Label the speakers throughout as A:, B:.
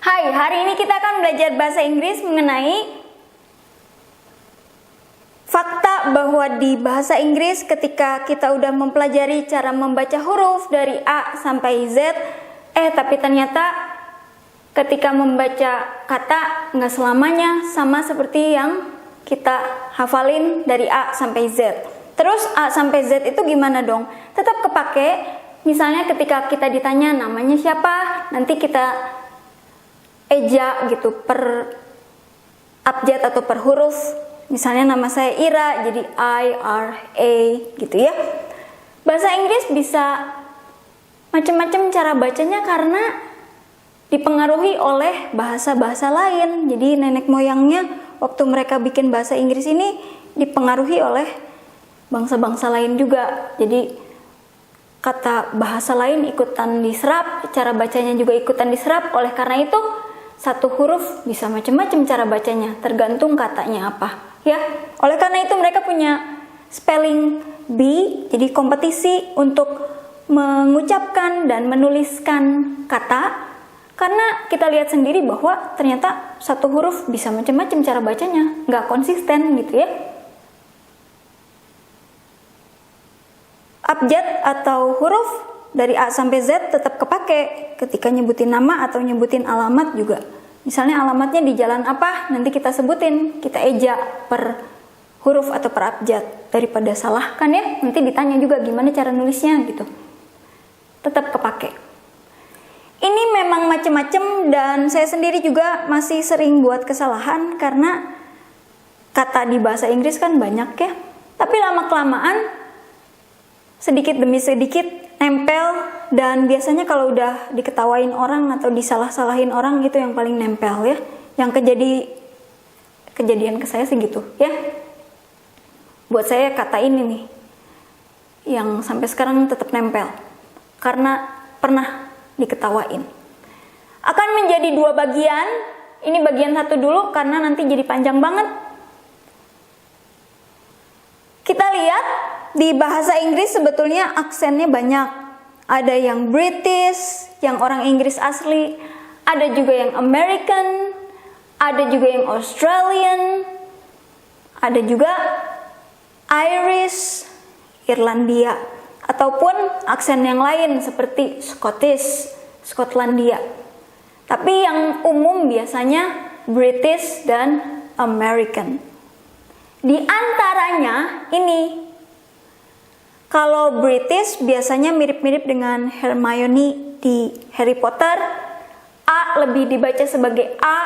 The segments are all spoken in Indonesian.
A: Hai, hari ini kita akan belajar bahasa Inggris mengenai fakta bahwa di bahasa Inggris ketika kita udah mempelajari cara membaca huruf dari A sampai Z, tapi ternyata ketika membaca kata nggak selamanya sama seperti yang kita hafalin dari A sampai Z. Terus A sampai Z itu gimana dong? Tetap kepake, misalnya ketika kita ditanya namanya siapa, nanti kita eja gitu per abjad atau per huruf. Misalnya nama saya Ira, jadi I-R-A gitu ya. Bahasa Inggris bisa macam-macam cara bacanya karena dipengaruhi oleh bahasa-bahasa lain. Jadi nenek moyangnya waktu mereka bikin bahasa Inggris ini dipengaruhi oleh bangsa-bangsa lain juga. Jadi kata bahasa lain ikutan diserap, cara bacanya juga ikutan diserap. Oleh karena itu satu huruf bisa macam-macam cara bacanya, tergantung katanya apa, ya. Oleh karena itu mereka punya spelling bee, jadi kompetisi untuk mengucapkan dan menuliskan kata. Karena kita lihat sendiri bahwa ternyata satu huruf bisa macam-macam cara bacanya, nggak konsisten gitu ya. Abjad atau huruf dari A sampai Z tetap kepake ketika nyebutin nama atau nyebutin alamat juga. Misalnya alamatnya di jalan apa, nanti kita sebutin, kita eja per huruf atau per abjad. Daripada salah kan ya, nanti ditanya juga gimana cara nulisnya gitu. Tetap kepake. Ini memang macem-macem dan saya sendiri juga masih sering buat kesalahan karena kata di bahasa Inggris kan banyak ya. Tapi lama-kelamaan sedikit demi sedikit nempel, dan biasanya kalau udah diketawain orang atau disalah-salahin orang itu yang paling nempel ya. Yang kejadian ke saya sih gitu ya. Buat saya kata ini nih yang sampai sekarang tetap nempel karena pernah diketawain. Akan menjadi dua bagian. Ini bagian satu dulu karena nanti jadi panjang banget. Kita lihat di bahasa Inggris sebetulnya aksennya banyak. Ada yang British, yang orang Inggris asli, ada juga yang American, ada juga yang Australian, ada juga Irish, Irlandia, ataupun aksen yang lain seperti Scottish, Skotlandia. Tapi yang umum biasanya British dan American. Di antaranya ini, kalau British biasanya mirip-mirip dengan Hermione di Harry Potter. A lebih dibaca sebagai A.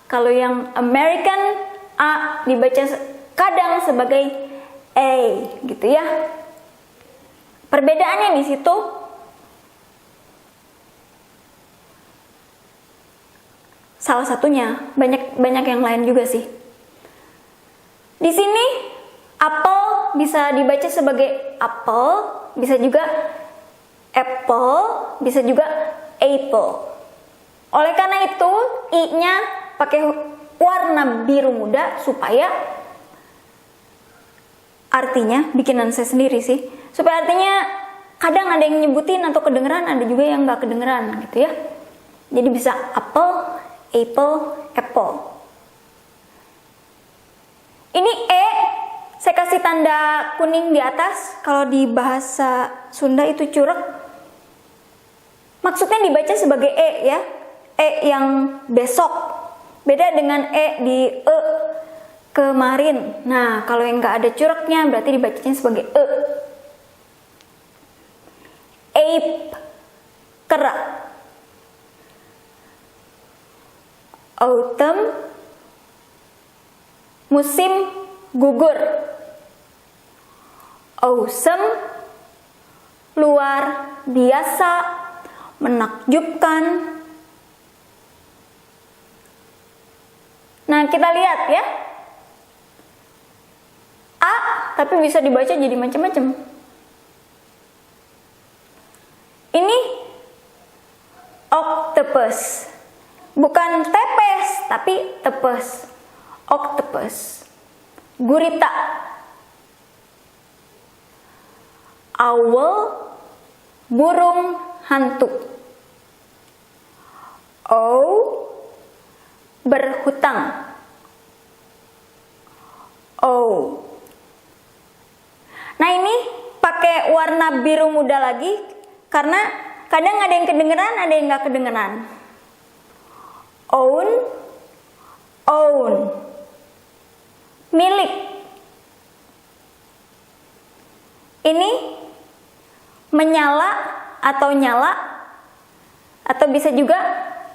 A: Kalau yang American, A dibaca kadang sebagai A gitu ya. Perbedaannya di situ. Salah satunya, banyak yang lain juga sih. Di sini apple bisa dibaca sebagai apple, bisa juga apple, bisa juga apple. Oleh karena itu, i-nya pakai warna biru muda supaya artinya, bikinan saya sendiri sih, supaya artinya kadang ada yang nyebutin atau kedengeran, ada juga yang nggak kedengeran gitu ya. Jadi bisa apple, apple, apple. Ini E, saya kasih tanda kuning di atas. Kalau di bahasa Sunda itu curug. Maksudnya dibaca sebagai E ya. E yang besok. Beda dengan E di E kemarin. Nah, kalau yang nggak ada curugnya berarti dibacanya sebagai E. Ape, kera. Autumn, musim gugur. Awesome, luar biasa, menakjubkan. Nah, kita lihat ya. A, tapi bisa dibaca jadi macam-macam. Ini octopus. Bukan tepes, tapi tepes. Octopus. Gurita. Owl, burung hantu. O, hutang. Oh. Nah, ini pakai warna biru muda lagi karena kadang ada yang kedengeran, ada yang nggak kedengeran. Own, own, milik. Ini menyala atau nyala, atau bisa juga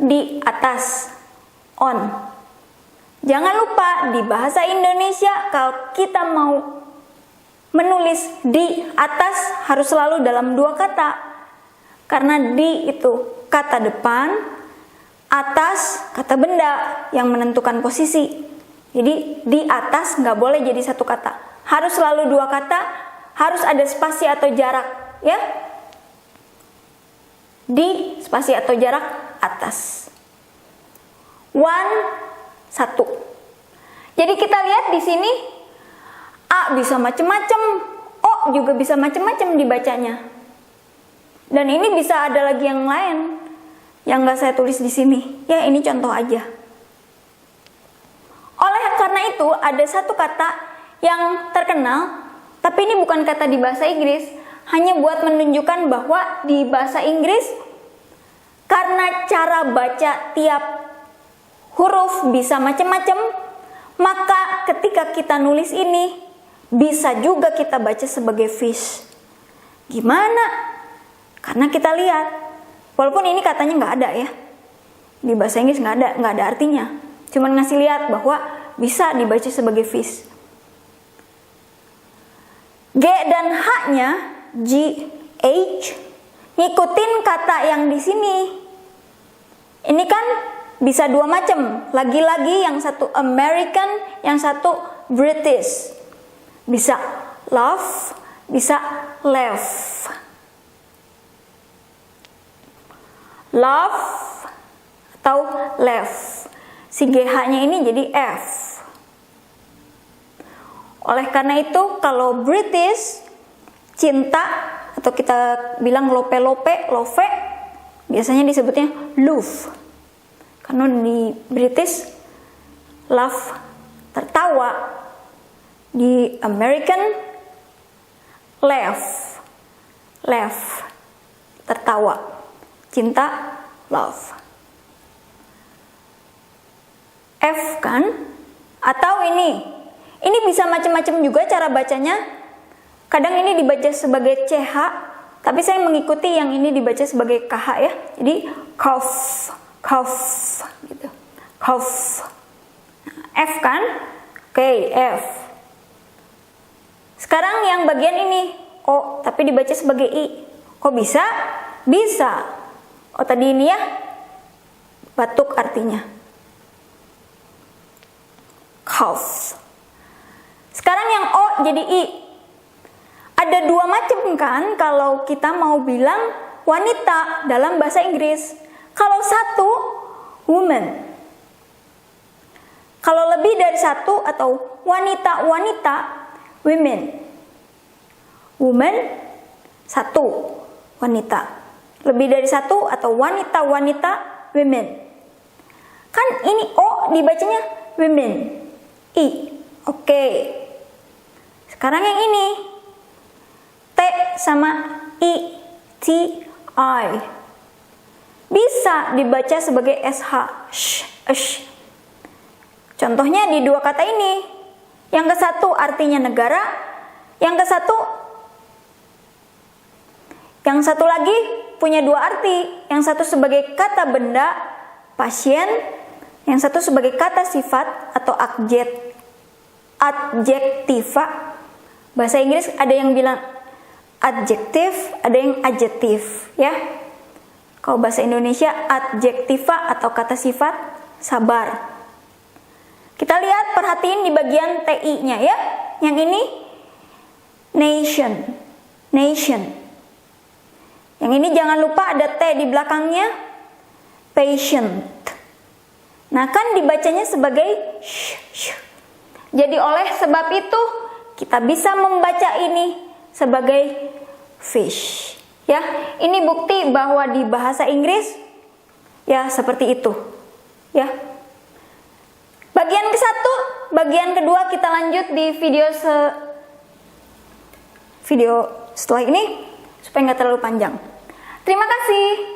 A: di atas, on. Jangan lupa di bahasa Indonesia kalau kita mau menulis di atas harus selalu dalam dua kata. Karena di itu kata depan, atas kata benda yang menentukan posisi. Jadi di atas nggak boleh jadi satu kata, harus selalu dua kata, harus ada spasi atau jarak, ya. Di spasi atau jarak atas. One, satu. Jadi kita lihat di sini A bisa macam-macam, O juga bisa macam-macam dibacanya. Dan ini bisa ada lagi yang lain yang nggak saya tulis di sini. Ya, ini contoh aja. Oleh karena itu ada satu kata yang terkenal, tapi ini bukan kata di bahasa Inggris, hanya buat menunjukkan bahwa di bahasa Inggris karena cara baca tiap huruf bisa macam-macam, maka ketika kita nulis ini bisa juga kita baca sebagai fish. Gimana? Karena kita lihat, walaupun ini katanya nggak ada ya, di bahasa Inggris nggak ada artinya. Cuman ngasih lihat bahwa bisa dibaca sebagai fish. G dan H-nya, G, H, ngikutin kata yang di sini. Ini kan bisa dua macam. Lagi-lagi yang satu American, yang satu British. Bisa love, bisa left. Love atau left. Si GH-nya ini jadi F. Oleh karena itu kalau British cinta atau kita bilang lope-lope, love, biasanya disebutnya love. Karena di British love tertawa, di American laugh tertawa, cinta love. F kan? Atau ini bisa macam-macam juga cara bacanya. Kadang ini dibaca sebagai CH, tapi saya mengikuti yang ini dibaca sebagai KH ya. Jadi cough gitu. Cough. F kan? Oke, F. Sekarang yang bagian ini O, tapi dibaca sebagai I. Kok bisa? Bisa. Oh, tadi ini ya, batuk artinya. Cough. Sekarang yang O jadi I. Ada dua macam kan kalau kita mau bilang wanita dalam bahasa Inggris. Kalau satu, woman. Kalau lebih dari satu atau wanita-wanita, women. Woman, satu, wanita. Lebih dari satu atau wanita-wanita, women. Kan ini O dibacanya women. I. Oke. Sekarang yang ini. T sama I. T, I. Bisa dibaca sebagai SH. Sh. Contohnya di dua kata ini. Yang ke satu artinya negara. Yang satu lagi punya dua arti. Yang satu sebagai kata benda, pasien. Yang satu sebagai kata sifat atau adjektiva. Bahasa Inggris ada yang bilang adjektif, ada yang adjektif, ya. Kalau bahasa Indonesia adjektiva atau kata sifat sabar. Kita lihat, perhatiin di bagian TI-nya ya. Yang ini nation. Yang ini jangan lupa ada T di belakangnya, patient. Nah, kan dibacanya sebagai sh. Jadi oleh sebab itu kita bisa membaca ini sebagai fish. Ya, ini bukti bahwa di bahasa Inggris ya seperti itu. Ya. bagian kedua kita lanjut di video setelah ini supaya nggak terlalu panjang. Terima kasih.